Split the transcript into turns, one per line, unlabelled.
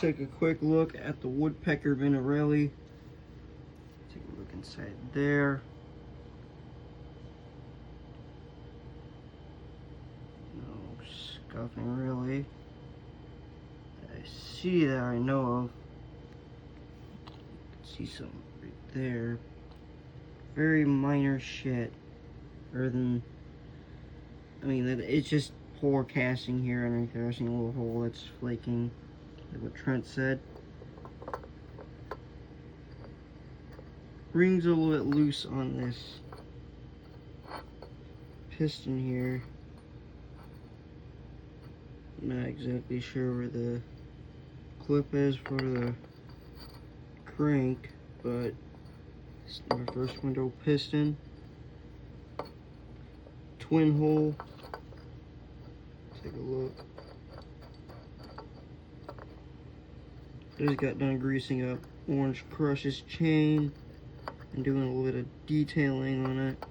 take a quick look at the Woodpecker Vinarelli. Take a look inside there. No scuffing really. I see that I know of. See something right there. Very minor shit. Other than, I mean, it's just poor casting here and right there. I see a little hole that's flaking, like what Trent said. Ring's a little bit loose on this piston here. I'm not exactly sure where the clip is for the crank, but it's my first window piston. Twin hole. Take a look. Just got done greasing up Orange Crush's chain and doing a little bit of detailing on it.